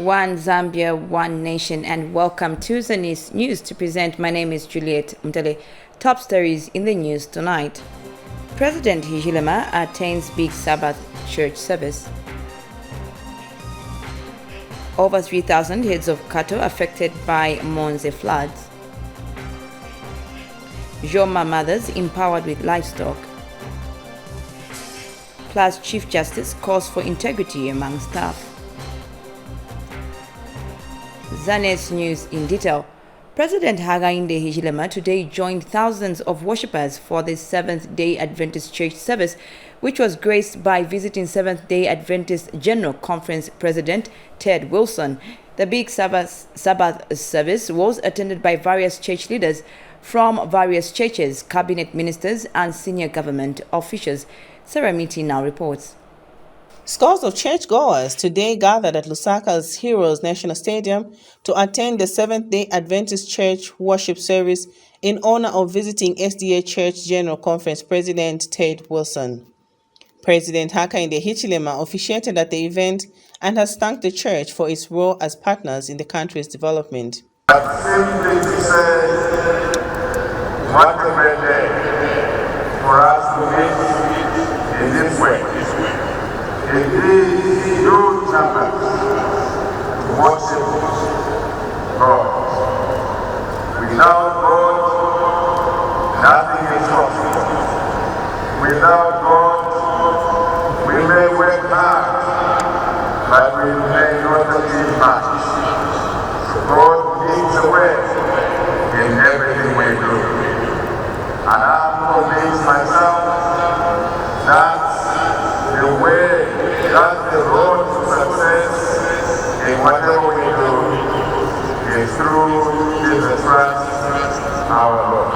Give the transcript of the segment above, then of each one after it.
One Zambia, one nation, and welcome to Zanis News. To present, my name is Juliet Mtele. Top stories in the news tonight. President Hichilema attends Big Sabbath church service. Over 3,000 heads of cattle affected by Monze floods. Joma mothers empowered with livestock. Plus, Chief Justice calls for integrity among staff. Zanis News in detail. President Hakainde Hichilema today joined thousands of worshippers for the Seventh-day Adventist Church service, which was graced by visiting Seventh-day Adventist General Conference President Ted Wilson. The Big Sabbath service was attended by various church leaders from various churches, cabinet ministers, and senior government officials. Sarah Miti now reports. Scores of churchgoers today gathered at Lusaka's Heroes National Stadium to attend the Seventh-day Adventist Church worship service in honor of visiting SDA Church General Conference President Ted Wilson. President Hakainde Hichilema officiated at the event and has thanked the church for its role as partners in the country's development. Simply to say, what a great day for us to meet in this way. Indeed, you Sabbath to worship God. Without God, nothing is possible. Without God, we may work hard, but we may not achieve much. God leads the way in everything we do. And I'm convinced myself that the way, that's the road to success in whatever we do is through Jesus Christ, our Lord.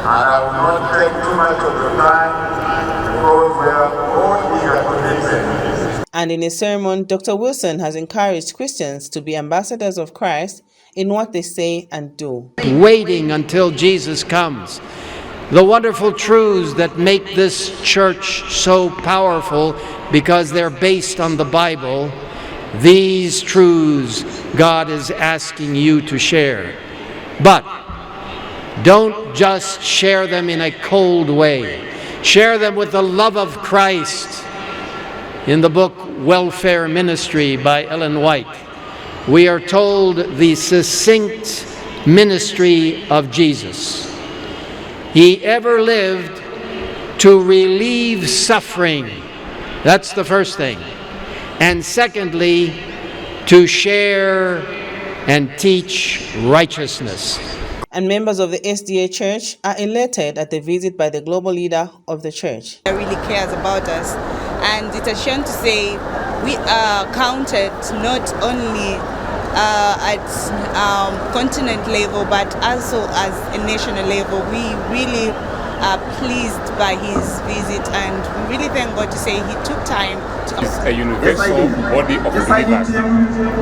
And I will not take too much of the time because we are all eager to listen. And in a sermon, Dr. Wilson has encouraged Christians to be ambassadors of Christ in what they say and do. Waiting until Jesus comes. The wonderful truths that make this church so powerful because they're based on the Bible, these truths God is asking you to share. But don't just share them in a cold way. Share them with the love of Christ. In the book Welfare Ministry by Ellen White, we are told the succinct ministry of Jesus. He ever lived to relieve suffering. That's the first thing. And secondly, to share and teach righteousness. And members of the SDA Church are elated at the visit by the global leader of the church. He really cares about us. And it's a shame to say we are counted not only at continent level but also as a national level. We really are pleased by his visit and we really thank God to say he took time to... It's a universal body of believers,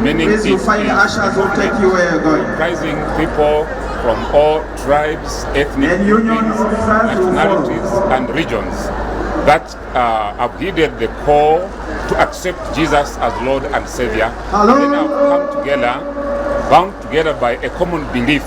meaning it's comprising people from all tribes, ethnic groupings, nationalities and regions that have heeded the call to accept Jesus as Lord and Savior. They now come together, bound together by a common belief,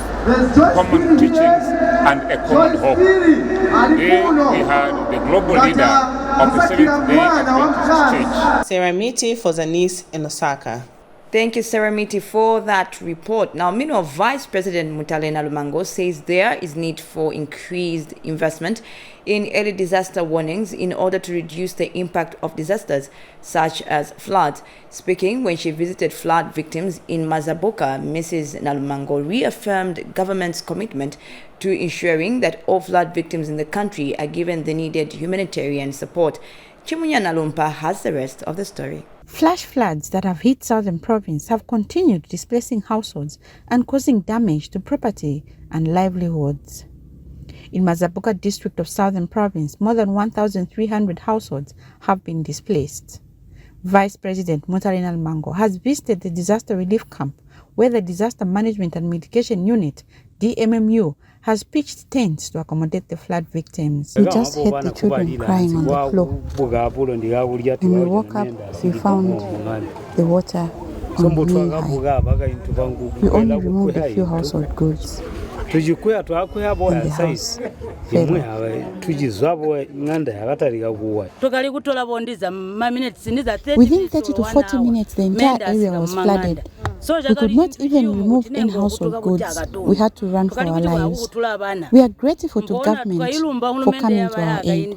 common teachings, and a common hope. Today we had the global leader of the Seventh-day Adventist Church. Sarah Miti for Zanis in Osaka. Thank you, Sarah Miti, for that report. Now, meanwhile, Vice President Mutale Nalumango says there is need for increased investment in early disaster warnings in order to reduce the impact of disasters such as floods. Speaking when she visited flood victims in Mazaboka, Mrs. Nalumango reaffirmed government's commitment to ensuring that all flood victims in the country are given the needed humanitarian support. Chimunya Nalumpa has the rest of the story. Flash floods that have hit southern province have continued displacing households and causing damage to property and livelihoods. In Mazaboka district of southern province, more than 1,300 households have been displaced. Vice President Mutale Nalumango has visited the disaster relief camp where the Disaster Management and Mitigation Unit, DMMU, has pitched tents to accommodate the flood victims. We just heard the children crying on the floor. When we woke up, we found the water on knee high. We only removed a few household goods. And the house fell off. Within 30 to 40 minutes, the entire area was flooded. We could not even remove any household goods. We had to run for our lives. We are grateful to government for coming to our aid.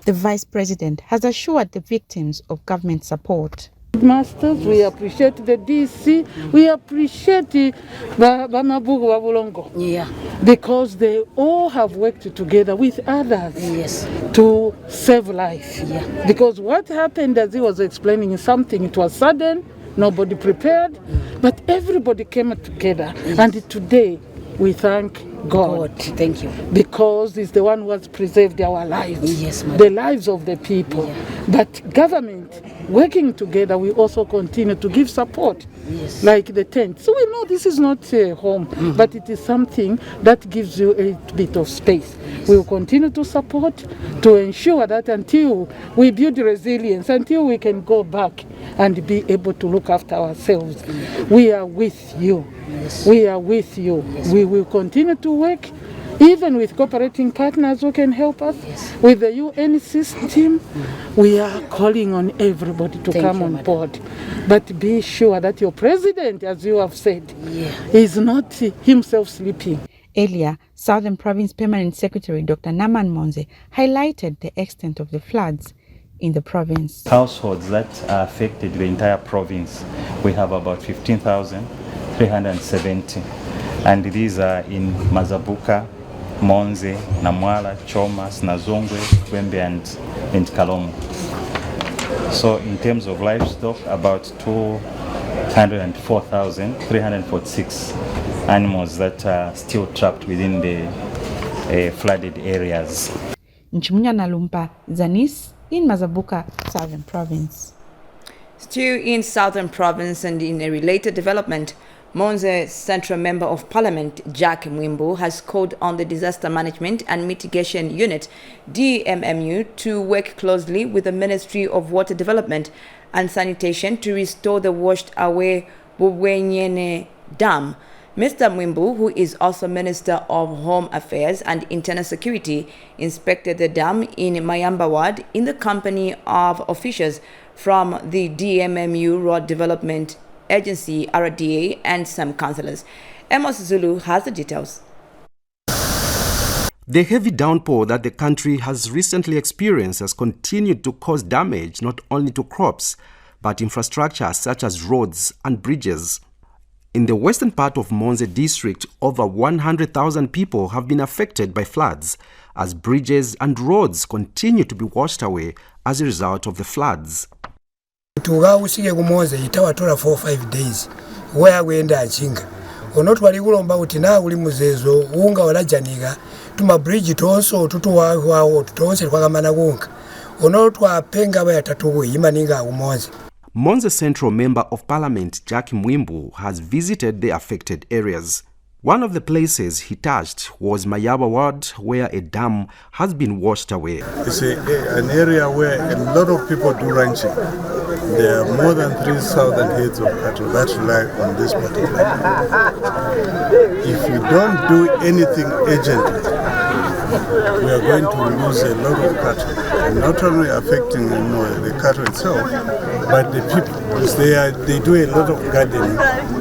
The Vice President has assured the victims of government support. Masters, we appreciate the DC, we appreciate the Banabugu Wabulongo. Yeah. Because they all have worked together with others to save life. Yeah. Because what happened, as he was explaining, something, it was sudden, nobody prepared, but everybody came together. And today we thank God. Thank you. Because He's the one who has preserved our lives, the lives of the people. Yeah. But government, working together, we also continue to give support, like the tent. So we know this is not a home, but it is something that gives you a bit of space. We will continue to support, to ensure that until we build resilience, until we can go back and be able to look after ourselves. We are with you. We are with you. We will continue to work, even with cooperating partners who can help us, with the UN system. We are calling on everybody to come on board. But be sure that your president, as you have said, is not himself sleeping. Earlier, Southern Province Permanent Secretary Dr. Naman Monze highlighted the extent of the floods in the province. Households that are affected the entire province, we have about 15,370, and these are in Mazabuka, Monze, Namwala, Chomas, Nazongwe, Wembe and Kalomo. So in terms of livestock, about 204,346 animals that are still trapped within the flooded areas. Nchimunya Nalumpa, Zanis, in Mazabuka, Southern Province. Still in Southern Province and in a related development, Monze Central Member of Parliament Jack Mwimbu has called on the Disaster Management and Mitigation Unit, DMMU, to work closely with the Ministry of Water Development and Sanitation to restore the washed away Bubwenyene Dam. Mr. Mwimbu, who is also Minister of Home Affairs and Internal Security, inspected the dam in Mayamba Ward in the company of officials from the DMMU Road Development Agency, RDA, and some councillors. Amos Zulu has the details. The heavy downpour that the country has recently experienced has continued to cause damage not only to crops, but infrastructure such as roads and bridges. In the western part of Monze district, over 100,000 people have been affected by floods as bridges and roads continue to be washed away as a result of the floods. Tugausige kumonze itawatola 4-5 days where we enda achinga onotwali kulomba kuti na uli muzezo unga walajaniga tuma bridge tonso tutuwawo tutonse kwakamana kunga onotwa penga baya tatuwe imaninga kumonze. Monze Central Member of Parliament Jack Mwimbu has visited the affected areas. One of the places he touched was Mayaba Ward, where a dam has been washed away. It's an area where a lot of people do ranching. There are more than 3,000 heads of cattle that rely on this particular area. If you don't do anything urgently, we are going to lose a lot of cattle, and not only affecting the cattle itself, but the people, because they do a lot of gardening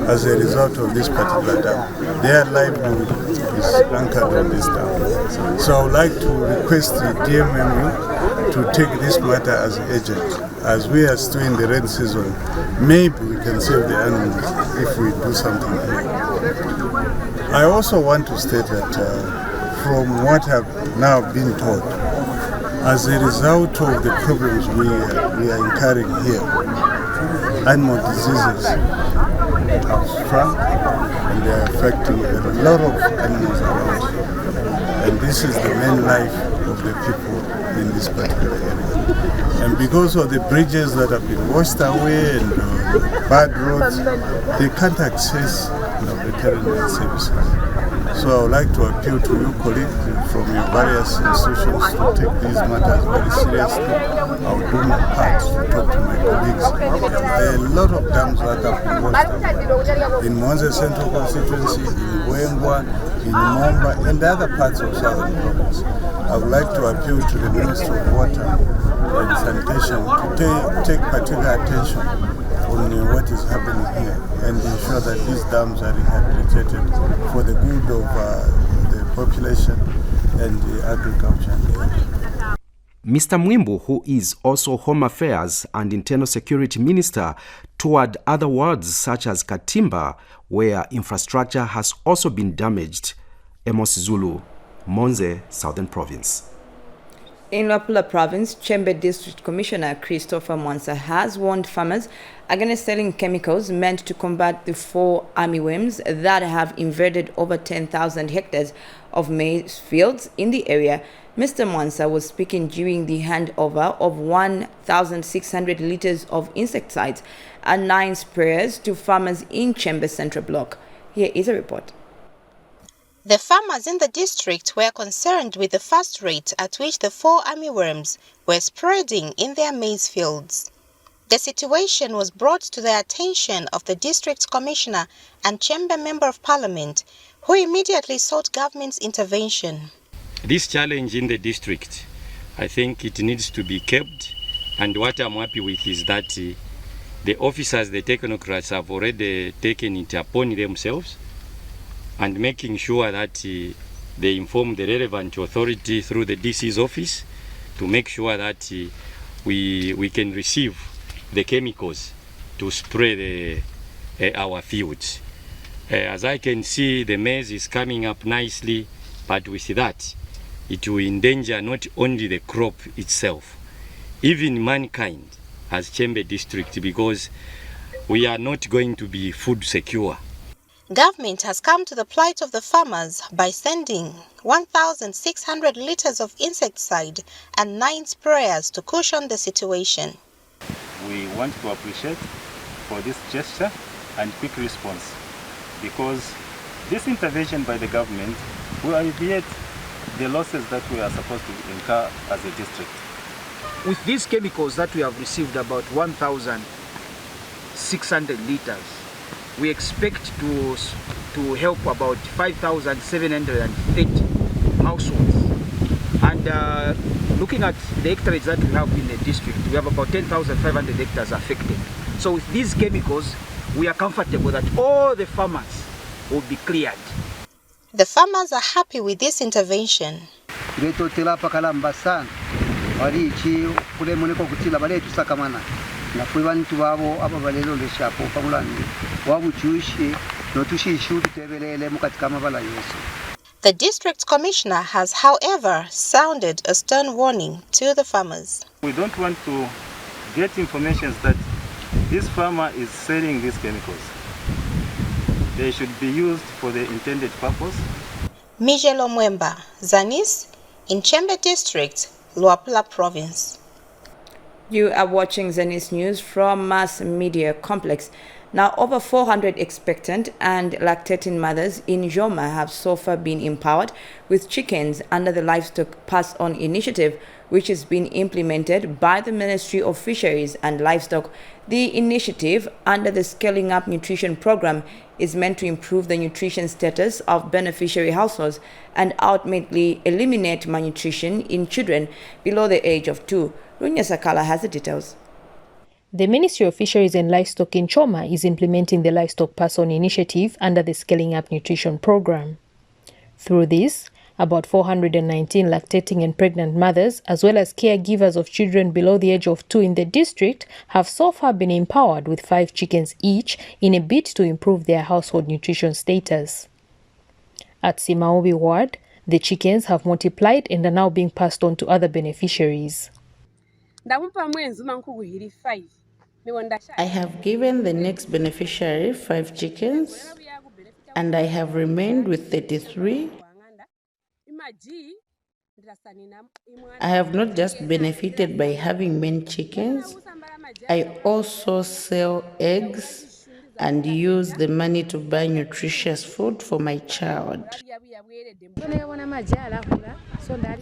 as a result of this particular dam. Their livelihood is anchored on this dam. So I would like to request the DMMU to take this matter as urgent. As we are still in the rain season, maybe we can save the animals if we do something here. I also want to state that from what I've now been told, as a result of the problems we are incurring here, animal diseases have sprung and they are affecting a lot of animals around. And this is the main life of the people in this particular area. And because of the bridges that have been washed away and bad roads, they can't access veterinary services. So I would like to appeal to you colleagues from your various institutions to take these matters very seriously. I will do my part to talk to my colleagues. There are a lot of dams that have been washed in Mwanza Central Constituency, in Wengwa, in Momba, and other parts of Southern Province. I would like to appeal to the Ministry of Water and Sanitation to take particular attention on what is happening here and ensure that these dams are rehabilitated for the good of the population and the agriculture. Mr. Mwimbu, who is also Home Affairs and Internal Security Minister, toured other wards such as Katimba, where infrastructure has also been damaged. Amos Zulu, Monze, Southern Province. In Luapula Province, Chembe District Commissioner Christopher Mwansa has warned farmers against selling chemicals meant to combat the 4 armyworms that have invaded over 10,000 hectares of maize fields in the area. Mr. Mwansa was speaking during the handover of 1,600 liters of insecticides and 9 sprayers to farmers in Chembe Central Block. Here is a report. The farmers in the district were concerned with the fast rate at which the 4 armyworms were spreading in their maize fields. The situation was brought to the attention of the district commissioner and Chembe Member of Parliament, who immediately sought government's intervention. This challenge in the district, I think it needs to be kept, and what I'm happy with is that the officers, the technocrats, have already taken it upon themselves and making sure that they inform the relevant authority through the DC's office to make sure that we can receive the chemicals to spray our fields. As I can see, the maize is coming up nicely, but with that, it will endanger not only the crop itself, even mankind as Chembe district, because we are not going to be food secure. Government has come to the plight of the farmers by sending 1,600 liters of insecticide and 9 sprayers to cushion the situation. We want to appreciate for this gesture and quick response, because this intervention by the government will alleviate the losses that we are supposed to incur as a district. With these chemicals that we have received, about 1,600 liters, we expect to help about 5,730 households. And looking at the hectares that we have in the district, we have about 10,500 hectares affected. So with these chemicals, we are comfortable that all the farmers will be cleared. The farmers are happy with this intervention. The district commissioner has, however, sounded a stern warning to the farmers. We don't want to get information that this farmer is selling these chemicals. They should be used for the intended purpose. Mijelo Mwemba, Zanis, in Chembe District, Luapula Province. You are watching Zanis News from Mass Media Complex. Now, over 400 expectant and lactating mothers in Joma have so far been empowered with chickens under the Livestock Pass-On initiative, which has been implemented by the Ministry of Fisheries and Livestock. The initiative, under the Scaling Up Nutrition Program, is meant to improve the nutrition status of beneficiary households and ultimately eliminate malnutrition in children below the age of 2. Runya Sakala has the details. The Ministry of Fisheries and Livestock in Choma is implementing the Livestock Pass-On initiative under the Scaling Up Nutrition Program. Through this, about 419 lactating and pregnant mothers, as well as caregivers of children below the age of 2 in the district, have so far been empowered with 5 chickens each in a bid to improve their household nutrition status. At Simaobi Ward, the chickens have multiplied and are now being passed on to other beneficiaries. I have given the next beneficiary 5 chickens, and I have remained with 33. I have not just benefited by having many chickens, I also sell eggs and use the money to buy nutritious food for my child.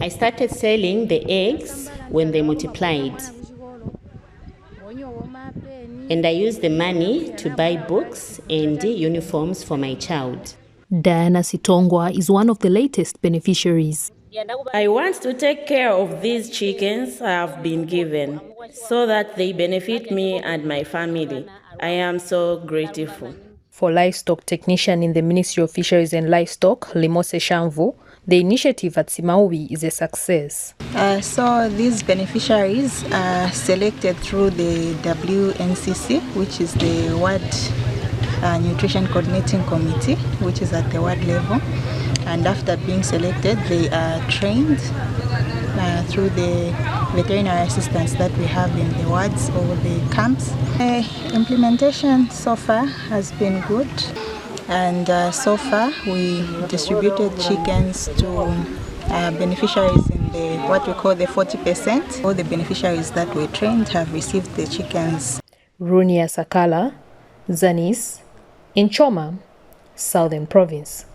I started selling the eggs when they multiplied, and I used the money to buy books and uniforms for my child. Diana Sitongwa is one of the latest beneficiaries. I want to take care of these chickens I have been given so that they benefit me and my family. I am so grateful. For livestock technician in the Ministry of Fisheries and Livestock, Limose Shamvu, the initiative at Simaui is a success. So these beneficiaries are selected through the WNCC, which is the Ward Nutrition Coordinating Committee, which is at the ward level. And after being selected, they are trained through the veterinary assistants that we have in the wards or the camps. Implementation so far has been good, and so far we distributed chickens to beneficiaries in the what we call the 40%. All the beneficiaries that were trained have received the chickens. Runia Sakala, Zanis, in Choma, Southern Province.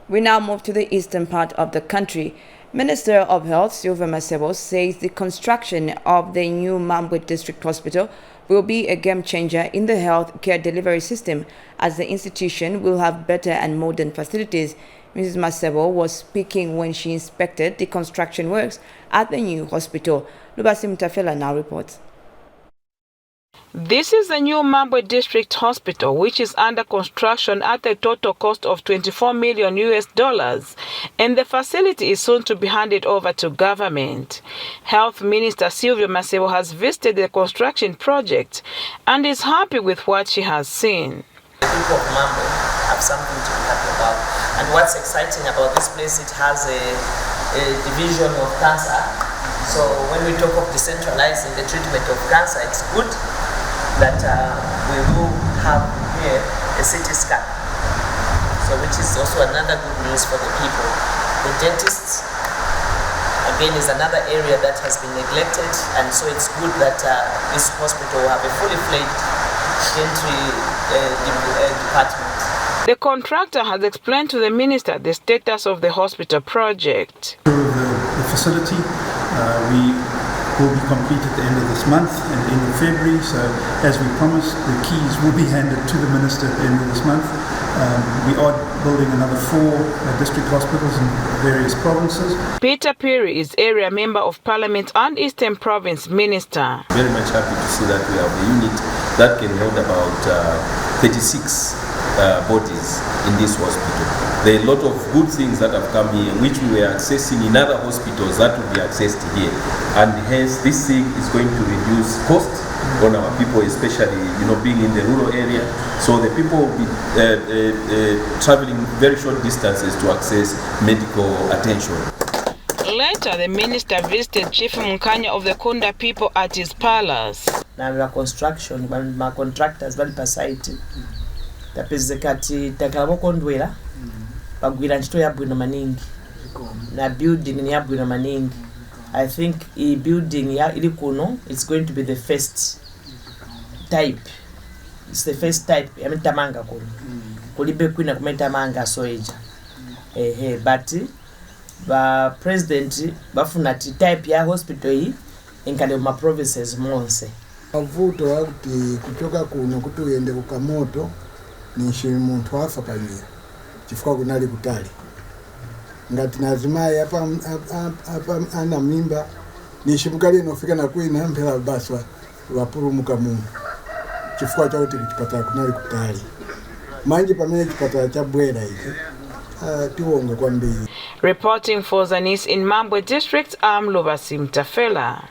We now move to the eastern part of the country. Minister of Health Sylvia Masebo says the construction of the new Mambwe District Hospital will be a game changer in the health care delivery system, as the institution will have better and modern facilities. Mrs. Masebo was speaking when she inspected the construction works at the new hospital. Lubasim Tafela now reports. This is the new Mambwe District Hospital, which is under construction at a total cost of $24 million, and the facility is soon to be handed over to government. Health Minister Sylvia Masebo has visited the construction project and is happy with what she has seen. The people of Mambwe have something to be happy about, and what's exciting about this place, it has a division of cancer. So when we talk of decentralizing the treatment of cancer, it's good that we will have here a CT scan, so which is also another good news for the people. The dentists, again, is another area that has been neglected, and so it's good that this hospital will have a fully fledged dentistry department. The contractor has explained to the minister the status of the hospital project. The facility will be complete at the end of this month and the end of February. So as we promised, the keys will be handed to the minister at the end of this month. We are building another 4 district hospitals in various provinces. Peter Perry is area member of Parliament and Eastern Province Minister. Very much happy to see that we have a unit that can hold about 36 bodies in this hospital. There are a lot of good things that have come here, which we were accessing in other hospitals that will be accessed here. And hence, this thing is going to reduce costs on our people, especially, being in the rural area. So the people will be traveling very short distances to access medical attention. Later, the minister visited Chief Mukanya of the Kunda people at his palace. Now, construction, my contractors, by site. Tapezekati takalabokondwera bagwira ntito yabwino maningi na building yabwino maningi. I think a building ili kuno, it's going to be the first type. It's the first type tamanga kuno kulibe kwina kumetamanga soeja but ba president bafuna type ya hospital hii inkale ma provinces monse. Mavuto akuti kutoka kuno kutuyende kukamoto nishi muntu afa panyira chifukwa kunali kutali ngati nazimayi apa ana mimba nishi mukali nofika na kuina mpela baswa wapurumuka mungu chifukwa cha kuti chipatala kunali kutali manje pamene chipatala cha bwera ichi tiwonge kwambiri. Reporting for Zanis in Mambwe District, I'm Lubasim Tafela.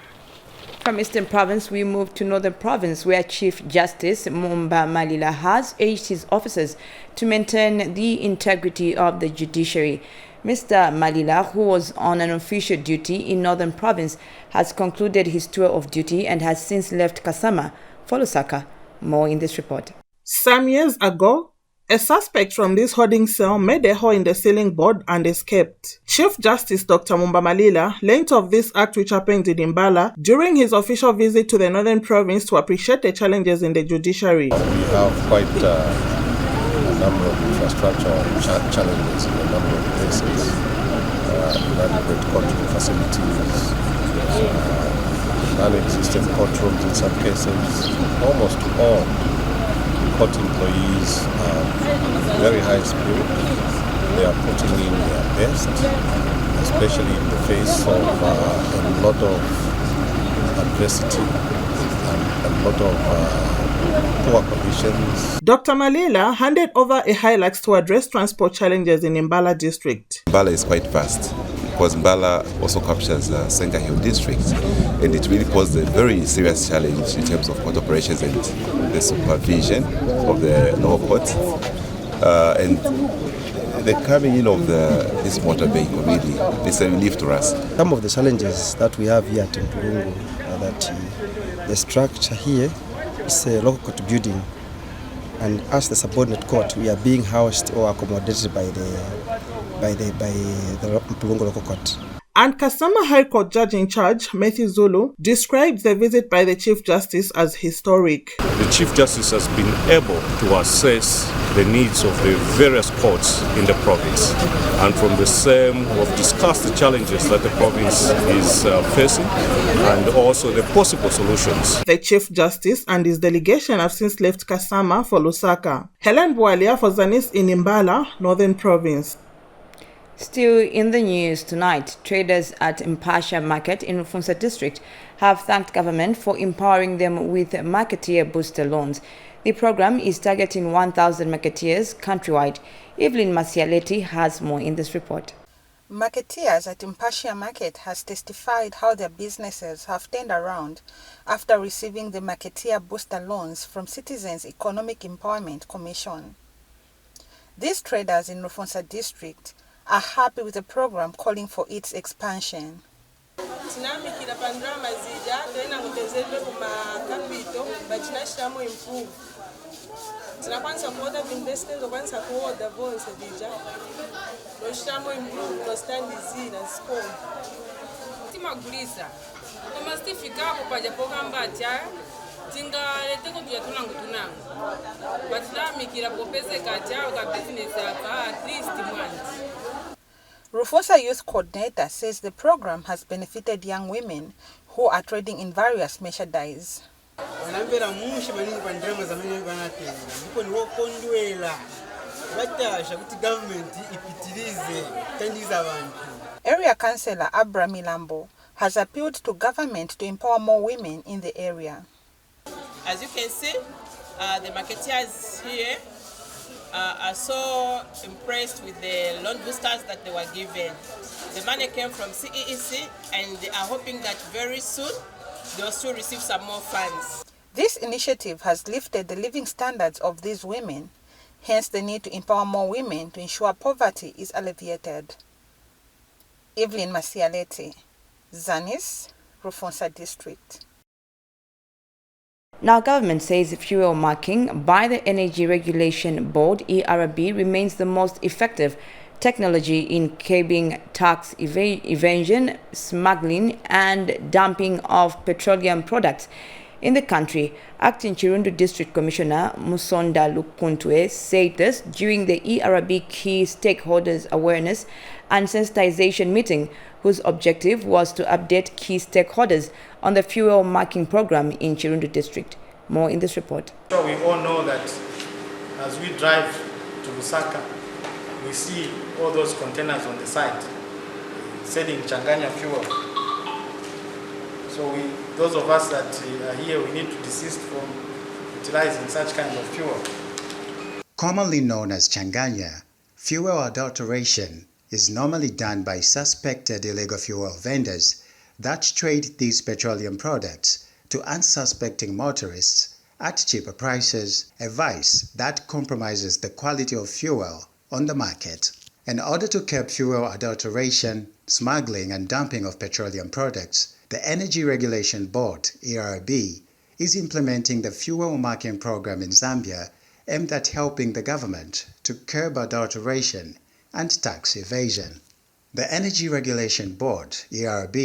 From Eastern Province, we move to Northern Province, where Chief Justice Mumba Malila has urged his officers to maintain the integrity of the judiciary. Mr. Malila, who was on an official duty in Northern Province, has concluded his tour of duty and has since left Kasama for Lusaka. More in this report. Some years ago, A suspect from this holding cell made a hole in the ceiling board and escaped. Chief Justice Dr. Malila learned of this act which happened in Imbala during his official visit to the Northern Province to appreciate the challenges in the judiciary. We have quite a number of infrastructure challenges in a number of places. Inadequate courtroom facilities, non-existent courtrooms in some cases. Almost all court employees are very high spirit. They are putting in their best, especially in the face of a lot of adversity and a lot of poor conditions. Dr. Malila handed over a Hilux to address transport challenges in Imbala district. Imbala is quite vast because Imbala also captures Senga Hill district, and it really posed a very serious challenge in terms of court operations and the supervision of the lower courts. And the coming in of this motor vehicle really is a relief to us. Some of the challenges that we have here at Mpulungu are that the structure here is a local court building, and as the subordinate court, we are being housed or accommodated by the Mpulungu local court. And Kasama High Court judge in charge, Matthew Zulu, described the visit by the Chief Justice as historic. The Chief Justice has been able to assess the needs of the various courts in the province. And from the same, we've discussed the challenges that the province is facing and also the possible solutions. The Chief Justice and his delegation have since left Kasama for Lusaka. Helen Bwalia for Zanis in Imbala, Northern Province. Still in the news tonight, traders at Mpasha Market in Rufunsa District have thanked government for empowering them with marketeer booster loans. The program is targeting 1,000 marketeers countrywide. Evelyn Masialeti has more in this report. Marketeers at Mpasha Market has testified how their businesses have turned around after receiving the marketeer booster loans from Citizens Economic Empowerment Commission. These traders in Rufunsa District are happy with the program calling for its expansion. Rufunsa Youth Coordinator says the program has benefited young women who are trading in various merchandise. Area Councillor Abra Milambo has appealed to government to empower more women in the area. As you can see, the marketeers here are so impressed with the loan boosters that they were given. The money came from CEEC and they are hoping that very soon they will still receive some more funds. This initiative has lifted the living standards of these women, hence the need to empower more women to ensure poverty is alleviated. Evelyn Masialeti, Zanis, Rufunsa District. Now, government says fuel marking by the Energy Regulation Board, ERB, remains the most effective technology in curbing tax evasion, smuggling and dumping of petroleum products in the country. Acting Chirundu District Commissioner Musonda Lukuntwe said this during the ERB Key Stakeholders Awareness and Sensitization meeting, whose objective was to update key stakeholders on the fuel marking program in Chirundu District. More in this report. So we all know that as we drive to Lusaka, we see all those containers on the side selling Changanya fuel. So those of us that are here, we need to desist from utilizing such kind of fuel. Commonly known as Changanya, fuel adulteration is normally done by suspected illegal fuel vendors that trade these petroleum products to unsuspecting motorists at cheaper prices, a vice that compromises the quality of fuel on the market. In order to curb fuel adulteration, smuggling and dumping of petroleum products, the Energy Regulation Board, ERB, is implementing the fuel marking program in Zambia aimed at helping the government to curb adulteration and tax evasion. The Energy Regulation Board, ERB,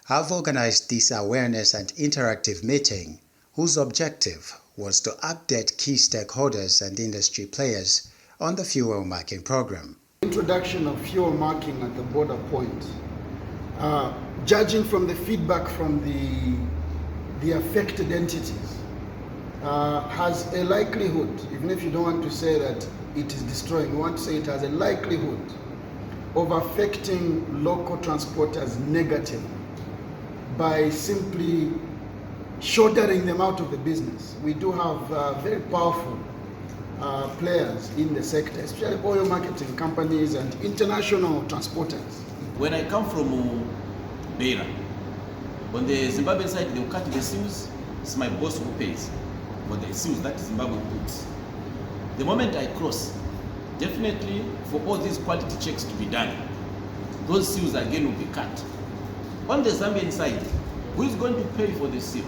have organized this awareness and interactive meeting, whose objective was to update key stakeholders and industry players on the fuel marking program. Introduction of fuel marking at the border point. Judging from the feedback from the affected entities, has a likelihood, even if you don't want to say that it is destroying, you want to say it has a likelihood of affecting local transporters negatively by simply shouldering them out of the business. We do have very powerful players in the sector, especially oil marketing companies and international transporters. When I come from Beira, on the Zimbabwean side, they will cut the seals. It's my boss who pays for the seals that Zimbabwe puts. The moment I cross, definitely for all these quality checks to be done, those seals again will be cut. On the Zambian side, who is going to pay for the seal?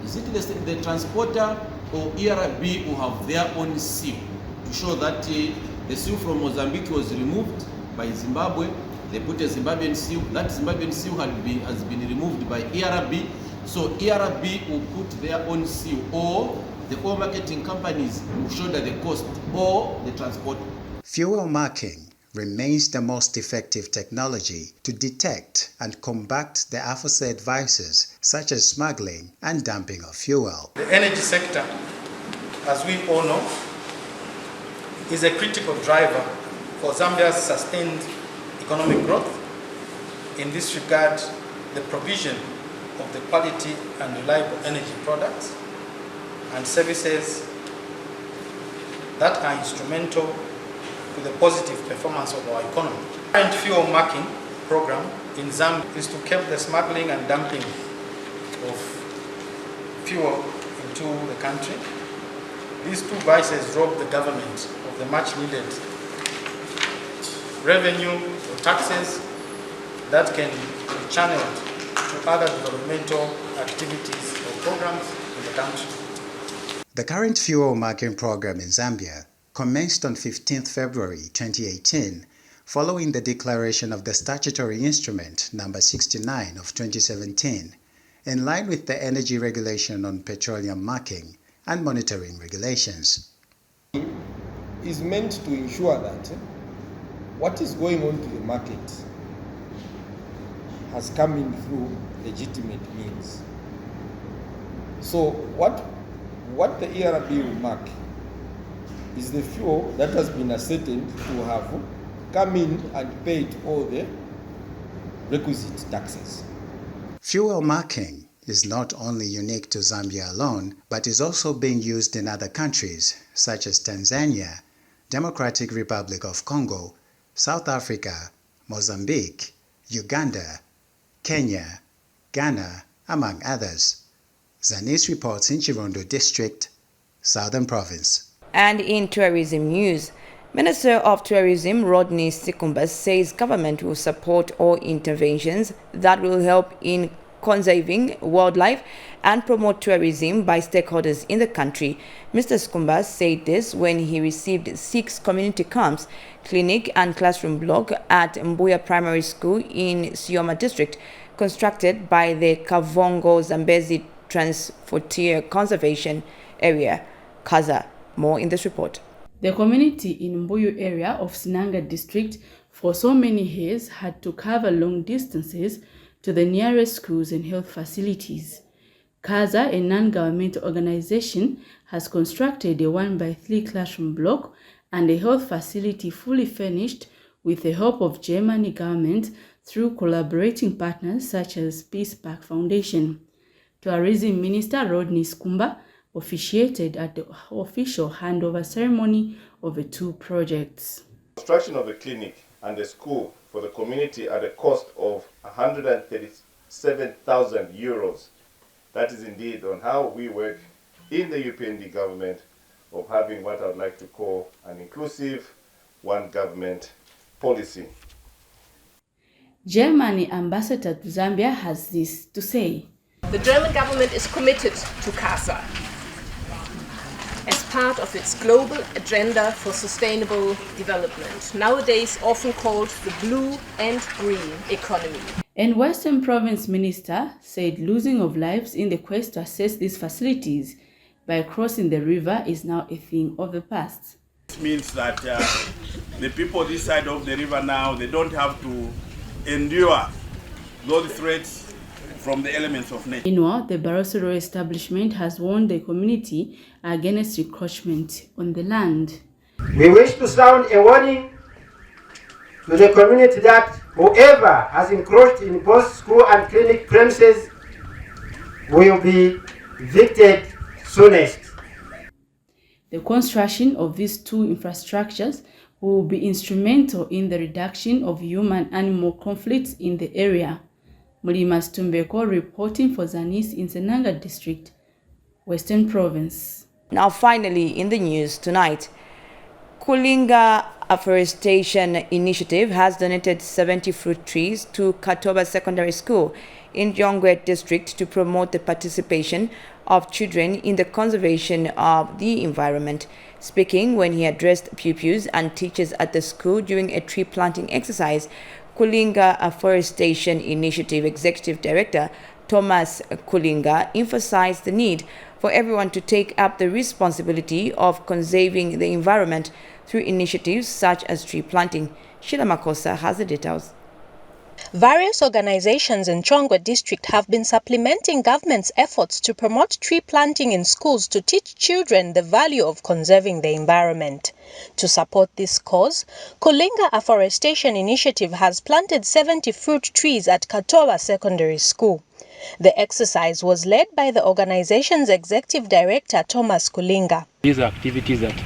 Is it the transporter or ERB who have their own seal to show that the seal from Mozambique was removed by Zimbabwe? They put a Zimbabwean seal. That Zimbabwean seal has been removed by ERB. So ERB will put their own seal, or the oil marketing companies will shoulder the cost, or the transport. Fuel marking remains the most effective technology to detect and combat the aforesaid vices such as smuggling and dumping of fuel. The energy sector, as we all know, is a critical driver for Zambia's sustained economic growth. In this regard, the provision of the quality and reliable energy products and services that are instrumental to the positive performance of our economy. The current fuel marking program in Zambia is to curb the smuggling and dumping of fuel into the country. These two vices rob the government of the much needed revenue or taxes that can be channeled to other developmental activities or programs in the country. The current fuel marking program in Zambia commenced on 15 February 2018, following the declaration of the statutory instrument number 69 of 2017, in line with the Energy Regulation on Petroleum Marking and Monitoring Regulations. Is meant to ensure that what is going on to the market has come in through legitimate means. So what the ERB will mark is the fuel that has been ascertained to have come in and paid all the requisite taxes. Fuel marking is not only unique to Zambia alone, but is also being used in other countries such as Tanzania, Democratic Republic of Congo, South Africa, Mozambique, Uganda, Kenya, Ghana, among others. Zanis reports in Chirondo District, Southern Province. And in tourism news, Minister of Tourism Rodney Sikumba says government will support all interventions that will help in conserving wildlife and promote tourism by stakeholders in the country. Mr. Sikumba said this when he received 6 community camps, clinic and classroom block at Mbuya Primary School in Sioma District, constructed by the Kavongo Zambezi Transfrontier Conservation Area, KAZA. More in this report. The community in Mbuyu area of Sinanga district for so many years had to cover long distances to the nearest schools and health facilities. KAZA, a non-governmental organization, has constructed a 1x3 classroom block and a health facility fully furnished with the help of Germany government through collaborating partners such as Peace Park Foundation. Tourism Minister Rodney Sikumba officiated at the official handover ceremony of the 2 projects. Construction of a clinic and a school for the community at a cost of 137,000 euros. That is indeed on how we work in the UPND government of having what I would like to call an inclusive one government policy. Germany ambassador to Zambia has this to say. The German government is committed to KAZA, part of its global agenda for sustainable development, nowadays often called the blue and green economy. And Western Province Minister said losing of lives in the quest to access these facilities by crossing the river is now a thing of the past. This means that the people this side of the river now, they don't have to endure those threats from the elements of nature. Meanwhile, the Barosero establishment has warned the community against encroachment on the land. We wish to sound a warning to the community that whoever has encroached in both school and clinic premises will be evicted soonest. The construction of these two infrastructures will be instrumental in the reduction of human-animal conflicts in the area. Mulima Stumbeko reporting for Zanis in Senanga District, Western Province. Now finally in the news tonight, Kulinga Afforestation Initiative has donated 70 fruit trees to Katoba Secondary School in Jongwe District to promote the participation of children in the conservation of the environment. Speaking when he addressed pupils and teachers at the school during a tree planting exercise, Kulinga Afforestation Initiative Executive Director Thomas Kulinga emphasized the need for everyone to take up the responsibility of conserving the environment through initiatives such as tree planting. Sheila Makosa has the details. Various organizations in Chongwe district have been supplementing government's efforts to promote tree planting in schools to teach children the value of conserving the environment. To support this cause, Kulinga Afforestation Initiative has planted 70 fruit trees at Katoba Secondary School. The exercise was led by the organization's executive director, Thomas Kulinga. These are activities that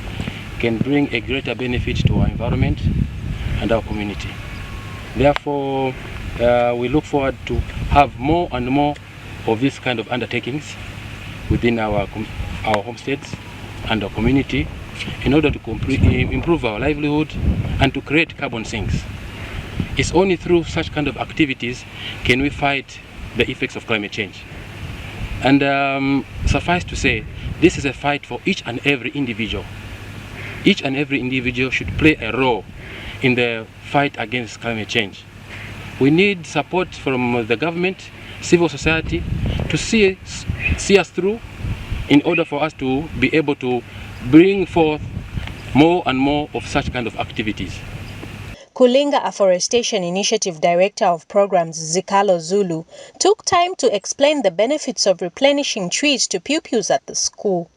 can bring a greater benefit to our environment and our community. Therefore, we look forward to have more and more of these kind of undertakings within our homesteads and our community in order to improve our livelihood and to create carbon sinks. It's only through such kind of activities can we fight the effects of climate change. And suffice to say, this is a fight for each and every individual. Each and every individual should play a role in the fight against climate change. We need support from the government, civil society, to see us through in order for us to be able to bring forth more and more of such kind of activities. Kulinga Afforestation Initiative Director of Programs Zikalo Zulu took time to explain the benefits of replenishing trees to pupils at the school.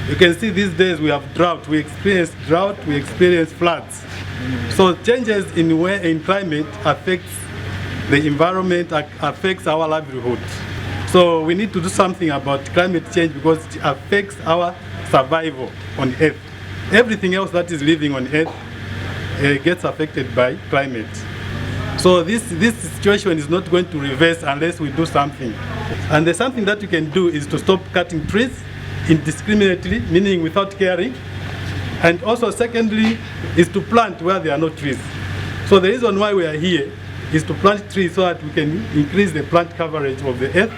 You can see these days we have drought, we experience floods. So changes in climate affects the environment, affects our livelihood. So we need to do something about climate change because it affects our survival on Earth. Everything else that is living on Earth gets affected by climate. So this situation is not going to reverse unless we do something. And the something that we can do is to stop cutting trees indiscriminately, meaning without caring. And also secondly is to plant where there are no trees. So the reason why we are here is to plant trees so that we can increase the plant coverage of the earth.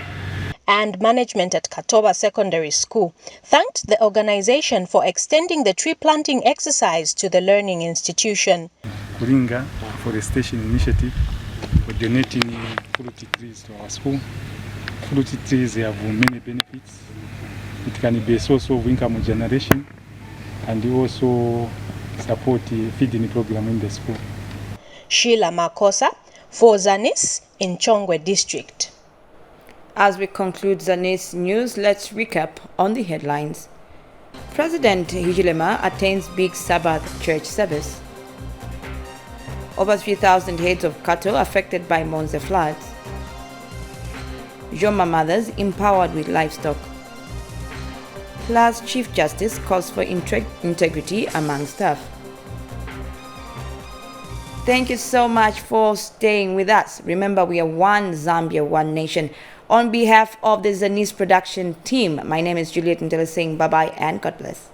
And management at Katoba Secondary School thanked the organization for extending the tree planting exercise to the learning institution. Kulinga Afforestation Initiative for donating fruit trees to our school. Fruit trees have many benefits. It can be a source of income generation and also support the feeding program in the school. Sheila Makosa for Zanis in Chongwe District. As we conclude Zanis news, let's recap on the headlines. President Hichilema attends big Sabbath church service. Over 3,000 heads of cattle affected by Monze floods. Joma mothers empowered with livestock. Plus, Chief Justice calls for integrity among staff. Thank you so much for staying with us. Remember, we are one Zambia, one nation. On behalf of the Zanis production team, my name is Juliet Ndele saying bye-bye and God bless.